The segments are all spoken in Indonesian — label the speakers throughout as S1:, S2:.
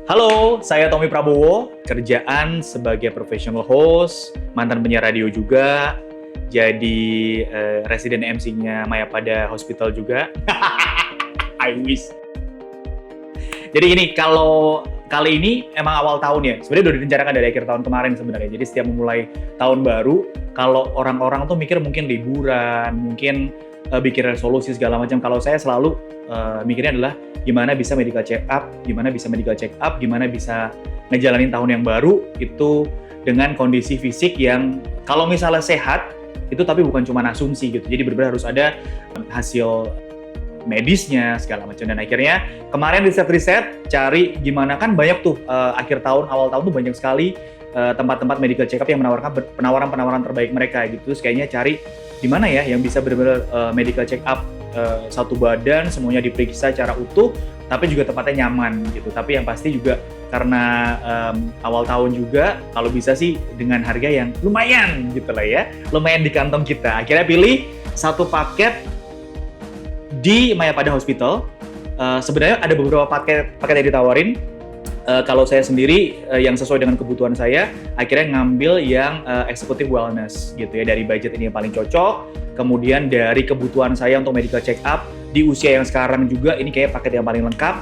S1: Halo, saya Tommy Prabowo, kerjaan sebagai professional host, mantan penyiar radio juga, jadi resident MC-nya Mayapada Hospital juga. I wish. Jadi gini, kalau kali ini emang awal tahun ya, sebenarnya udah direncanakan dari akhir tahun kemarin sebenarnya. Jadi setiap memulai tahun baru, kalau orang-orang tuh mikir mungkin liburan, mungkin bikin resolusi segala macam. Kalau saya selalu mikirnya adalah gimana bisa medical check up, gimana bisa ngejalanin tahun yang baru itu dengan kondisi fisik yang kalau misalnya sehat itu tapi bukan cuma asumsi gitu. Jadi benar-benar harus ada hasil medisnya segala macam. Dan akhirnya kemarin riset cari gimana, kan banyak tuh akhir tahun awal tahun tuh banyak sekali tempat-tempat medical check up yang menawarkan penawaran terbaik mereka gitu. Terus kayaknya cari di mana ya yang bisa benar-benar medical check up satu badan semuanya diperiksa secara utuh tapi juga tempatnya nyaman gitu. Tapi yang pasti juga karena awal tahun juga kalau bisa sih dengan harga yang lumayan gitu lah ya, lumayan di kantong kita. Akhirnya pilih satu paket di Mayapada Hospital. Sebenarnya ada beberapa paket yang ditawarin. Kalau saya sendiri yang sesuai dengan kebutuhan saya, akhirnya ngambil yang executive wellness gitu ya, dari budget ini yang paling cocok. Kemudian dari kebutuhan saya untuk medical check up di usia yang sekarang juga, ini kayak paket yang paling lengkap.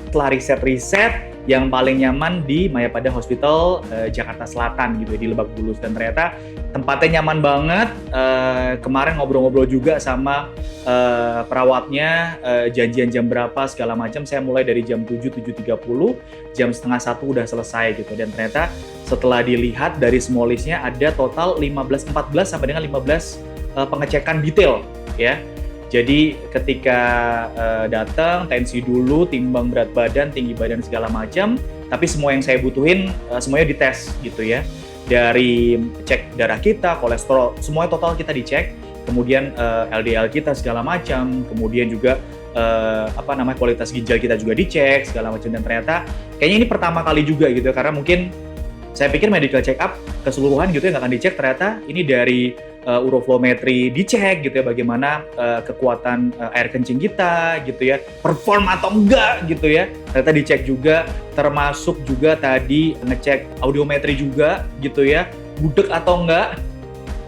S1: Setelah riset yang paling nyaman di Mayapada Hospital Jakarta Selatan gitu ya, di Lebak Bulus, dan ternyata tempatnya nyaman banget. Kemarin ngobrol-ngobrol juga sama perawatnya, janjian jam berapa segala macam. Saya mulai dari jam 7:30, jam setengah 1 udah selesai gitu. Dan ternyata setelah dilihat dari semua listnya ada total 14 sampai dengan 15 pengecekan detail ya. Jadi ketika datang, tensi dulu, timbang berat badan, tinggi badan segala macam, tapi semua yang saya butuhin semuanya dites gitu ya. Dari cek darah kita, kolesterol, semuanya total kita dicek. Kemudian LDL kita segala macam, kemudian juga kualitas ginjal kita juga dicek segala macam. Dan ternyata kayaknya ini pertama kali juga gitu, karena mungkin saya pikir medical check up keseluruhan gitu ya nggak akan dicek. Ternyata ini dari uroflometri dicek gitu ya, bagaimana kekuatan air kencing kita gitu ya, perform atau enggak gitu ya. Ternyata dicek juga, termasuk juga tadi ngecek audiometri juga gitu ya, budek atau enggak.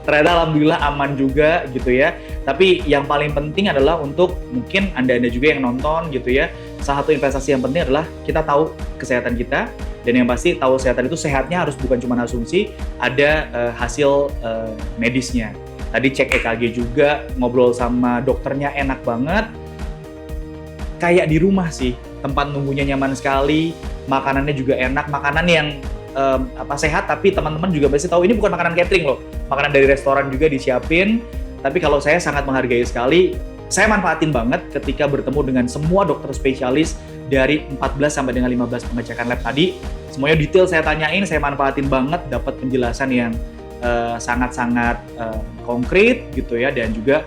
S1: Ternyata alhamdulillah aman juga gitu ya. Tapi yang paling penting adalah untuk mungkin Anda juga yang nonton gitu ya, salah satu investasi yang penting adalah kita tahu kesehatan kita. Dan yang pasti tahu kesehatan itu sehatnya harus bukan cuma asumsi, ada hasil medisnya. Tadi cek EKG juga, ngobrol sama dokternya enak banget. Kayak di rumah sih, tempat nunggunya nyaman sekali, makanannya juga enak, makanan yang sehat, tapi teman-teman juga pasti tahu ini bukan makanan catering loh. Makanan dari restoran juga disiapin. Tapi kalau saya sangat menghargai sekali, saya manfaatin banget ketika bertemu dengan semua dokter spesialis dari 14 sampai dengan 15 pengecekan lab tadi. Semuanya detail saya tanyain, saya manfaatin banget, dapat penjelasan yang sangat-sangat konkret gitu ya, dan juga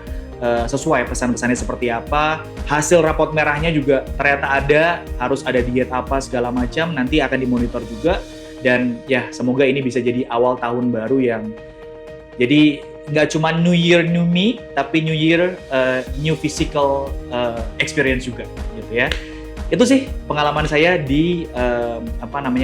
S1: sesuai pesan-pesannya seperti apa. Hasil rapot merahnya juga ternyata ada, harus ada diet apa segala macam, nanti akan dimonitor juga. Dan ya semoga ini bisa jadi awal tahun baru yang jadi nggak cuma New Year New Me, tapi New Year New Physical Experience juga gitu ya. Itu sih pengalaman saya di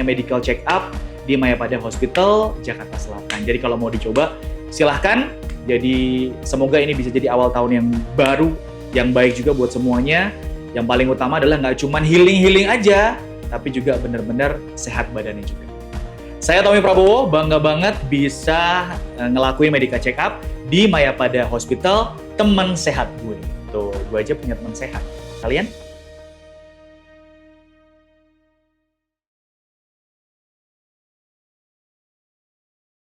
S1: medical check up di Mayapada Hospital Jakarta Selatan. Jadi kalau mau dicoba silahkan. Jadi semoga ini bisa jadi awal tahun yang baru, yang baik juga buat semuanya. Yang paling utama adalah nggak cuma healing aja, tapi juga benar-benar sehat badannya juga. Saya Tommy Prabowo, bangga banget bisa ngelakuin medical check up di Mayapada Hospital, teman sehat gue. Tuh, gue aja punya teman sehat. Kalian?